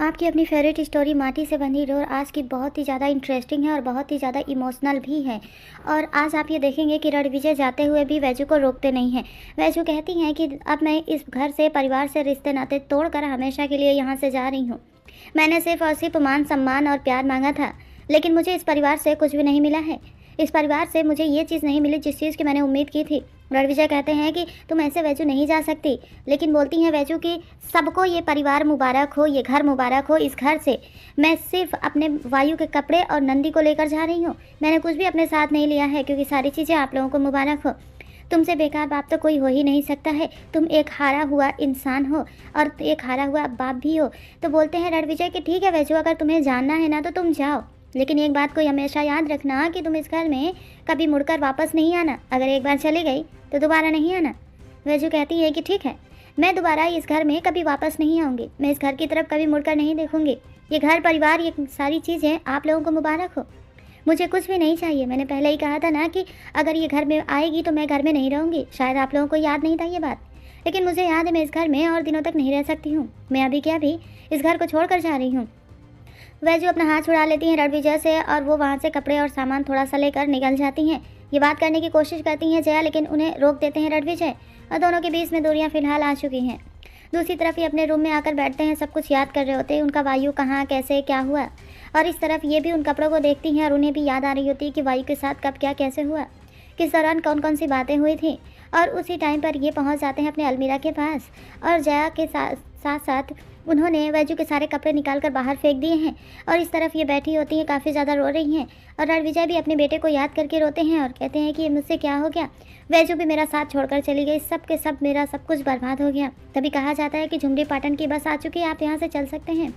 आपकी अपनी favourite story माटी से बंधी डोर आज की बहुत ही ज़्यादा इंटरेस्टिंग है और बहुत ही ज़्यादा इमोशनल भी है। और आज आप ये देखेंगे कि रणविजय जाते हुए भी वैजू को रोकते नहीं हैं। वैजू कहती हैं कि अब मैं इस घर से, परिवार से रिश्ते नाते तोड़कर हमेशा के लिए यहाँ से जा रही हूँ। मैंने सिर्फ और सिर्फ मान सम्मान और प्यार मांगा था, लेकिन मुझे इस परिवार से कुछ भी नहीं मिला है। इस परिवार से मुझे ये चीज़ नहीं मिली जिस चीज़ की मैंने उम्मीद की थी। रणविजय कहते हैं कि तुम ऐसे वैजू नहीं जा सकती, लेकिन बोलती हैं वैजू कि सबको ये परिवार मुबारक हो, ये घर मुबारक हो। इस घर से मैं सिर्फ अपने वायु के कपड़े और नंदी को लेकर जा रही हूँ। मैंने कुछ भी अपने साथ नहीं लिया है, क्योंकि सारी चीज़ें आप लोगों को मुबारक हो। तुमसे बेकार बाप तो कोई हो ही नहीं सकता है। तुम एक हारा हुआ इंसान हो और एक हारा हुआ बाप भी हो। तो बोलते हैं रणविजय कि ठीक है वैजू, अगर तुम्हें जानना है ना तो तुम जाओ, लेकिन एक बात को हमेशा याद रखना कि तुम इस घर में कभी मुड़कर वापस नहीं आना। अगर एक बार चली गई तो दोबारा नहीं आना। वैजू कहती है कि ठीक है, मैं दोबारा इस घर में कभी वापस नहीं आऊँगी। मैं इस घर की तरफ कभी मुड़कर नहीं देखूँगी। ये घर, परिवार, ये सारी चीज़ें आप लोगों को मुबारक हो। मुझे कुछ भी नहीं चाहिए। मैंने पहले ही कहा था ना कि अगर ये घर में आएगी तो मैं घर में नहीं रहूँगी। शायद आप लोगों को याद नहीं था ये बात, लेकिन मुझे याद है मैं इस घर में और दिनों तक नहीं रह सकती हूँ। मैं अभी क्या भी इस घर को छोड़कर जा रही हूँ। वैजू अपना हाथ छुड़ा लेती हैं रणविजय से और वो वहाँ से कपड़े और सामान थोड़ा सा लेकर निकल जाती हैं। ये बात करने की कोशिश करती हैं जया, लेकिन उन्हें रोक देते हैं रणविजय और दोनों के बीच में दूरियां फिलहाल आ चुकी हैं। दूसरी तरफ ये अपने रूम में आकर बैठते हैं, सब कुछ याद कर रहे होते हैं, उनका वायु कहाँ, कैसे, क्या हुआ। और इस तरफ ये भी उन कपड़ों को देखती हैं और उन्हें भी याद आ रही होती है कि वायु के साथ कब क्या कैसे हुआ, किस दौरान कौन कौन सी बातें हुई थी। और उसी टाइम पर ये पहुँच जाते हैं अपने अलमीरा के पास और जया के साथ साथ उन्होंने वैजू के सारे कपड़े निकाल कर बाहर फेंक दिए हैं। और इस तरफ ये बैठी होती हैं, काफ़ी ज़्यादा रो रही हैं। और रणविजय भी अपने बेटे को याद करके रोते हैं और कहते हैं कि ये मुझसे क्या हो गया। वैजू भी मेरा साथ छोड़कर चली गई, सब के सब मेरा सब कुछ बर्बाद हो गया। तभी कहा जाता है कि झुमरी पाटन की बस आ चुकी है, आप यहाँ से चल सकते हैं।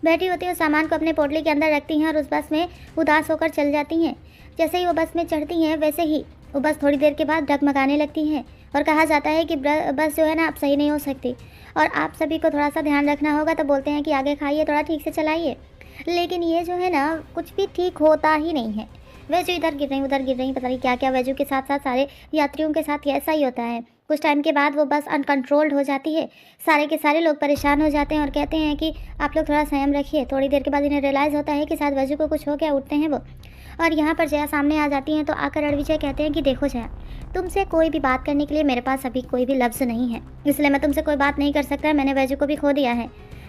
बैठी होती हैं, सामान को अपने पोटली के अंदर रखती हैं और उस बस में उदास होकर चल जाती हैं। जैसे ही वो बस में चढ़ती हैं वैसे ही वो बस थोड़ी देर के बाद डगमगाने लगती है और कहा जाता है कि बस जो है ना अब सही नहीं हो सकती और आप सभी को थोड़ा सा ध्यान रखना होगा। तो बोलते हैं कि आगे खाइए, थोड़ा ठीक से चलाइए। लेकिन ये जो है ना कुछ भी ठीक होता ही नहीं है। वैजू इधर गिर रही, उधर गिर रही, पता नहीं क्या क्या। वैजू के साथ साथ सारे यात्रियों के साथ ऐसा ही होता है। कुछ टाइम के बाद वो बस अनकंट्रोल्ड हो जाती है। सारे के सारे लोग परेशान हो जाते हैं और कहते हैं कि आप लोग थोड़ा संयम रखिए। थोड़ी देर के बाद इन्हें रियलाइज़ होता है कि शायद वैजू को कुछ हो गया। उठते हैं वो और यहाँ पर जया सामने आ जाती हैं। तो आकर रणविजय कहते हैं कि देखो जया, तुमसे कोई भी बात करने के लिए मेरे पास अभी कोई भी लफ्ज़ नहीं है, इसलिए मैं तुमसे कोई बात नहीं कर सकता। मैंने वैजू को भी खो दिया है।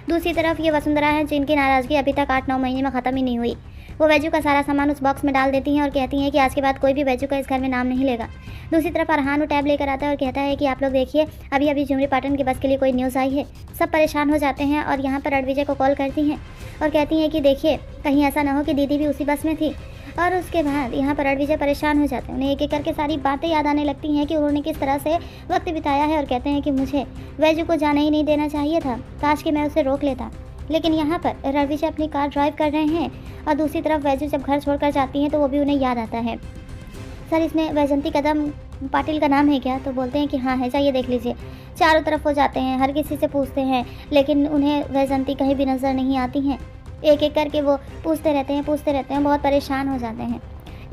दूसरी तरफ ये वसुंधरा है जिनकी नाराज़गी अभी तक 8-9 महीने में ख़त्म ही नहीं हुई। वो वैजू का सारा सामान उस बॉक्स में डाल देती हैं और कहती हैं कि आज के बाद कोई भी वैजू का इस घर में नाम नहीं लेगा। दूसरी तरफ अरहान वो टैब लेकर आता है और कहता है कि आप लोग देखिए, अभी अभी झुमरी पाटन के बस के लिए कोई न्यूज़ आई है। सब परेशान हो जाते हैं और यहाँ पर रणविजय को कॉल करती हैं और कहती हैं कि देखिए कहीं ऐसा ना हो कि दीदी भी उसी बस में थी। और उसके बाद यहाँ पर रणविजय परेशान हो जाते हैं। उन्हें एक एक करके सारी बातें याद आने लगती हैं कि उन्होंने किस तरह से वक्त बिताया है और कहते हैं कि मुझे वैजू को जाने ही नहीं देना चाहिए था, काश कि मैं उसे रोक लेता। लेकिन यहाँ पर रणविजय अपनी कार ड्राइव कर रहे हैं और दूसरी तरफ वैजू जब घर छोड़कर जाती हैं तो वो भी उन्हें याद आता है। सर, इसमें वैजंती कदम पाटिल का नाम है क्या? तो बोलते हैं कि हाँ है, जाइए देख लीजिए। चारों तरफ हो जाते हैं, हर किसी से पूछते हैं, लेकिन उन्हें वैजंती कहीं भी नज़र नहीं आती हैं। एक एक करके वो पूछते रहते हैं, बहुत परेशान हो जाते हैं।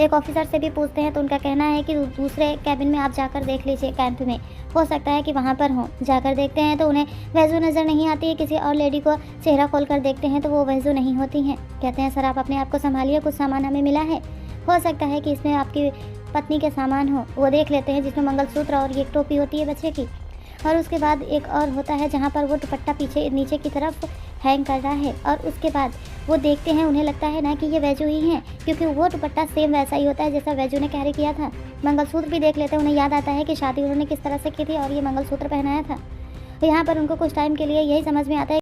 एक ऑफिसर से भी पूछते हैं तो उनका कहना है कि दूसरे कैबिन में आप जाकर देख लीजिए, कैंप में हो सकता है कि वहाँ पर हो। जाकर देखते हैं तो उन्हें वैजू नज़र नहीं आती है। किसी और लेडी को चेहरा खोल कर देखते हैं तो वो वैजू नहीं होती हैं। कहते हैं सर आप अपने आप को संभालिए, कुछ सामान हमें मिला है, हो सकता है कि इसमें आपकी पत्नी के सामान हो। वो देख लेते हैं जिसमें मंगलसूत्र और ये टोपी होती है बच्चे की। और उसके बाद एक और होता है जहाँ पर वो दुपट्टा पीछे नीचे की तरफ हैंग कर रहा है और उसके बाद वो देखते हैं, उन्हें लगता है ना कि ये वैजू ही हैं, क्योंकि वो दुपट्टा सेम वैसा ही होता है जैसा वैजू ने कैरी किया था। मंगलसूत्र भी देख लेते हैं, उन्हें याद आता है कि शादी उन्होंने किस तरह से की थी और ये मंगलसूत्र पहनाया था। तो यहाँ पर उनको कुछ टाइम के लिए यही समझ में आता है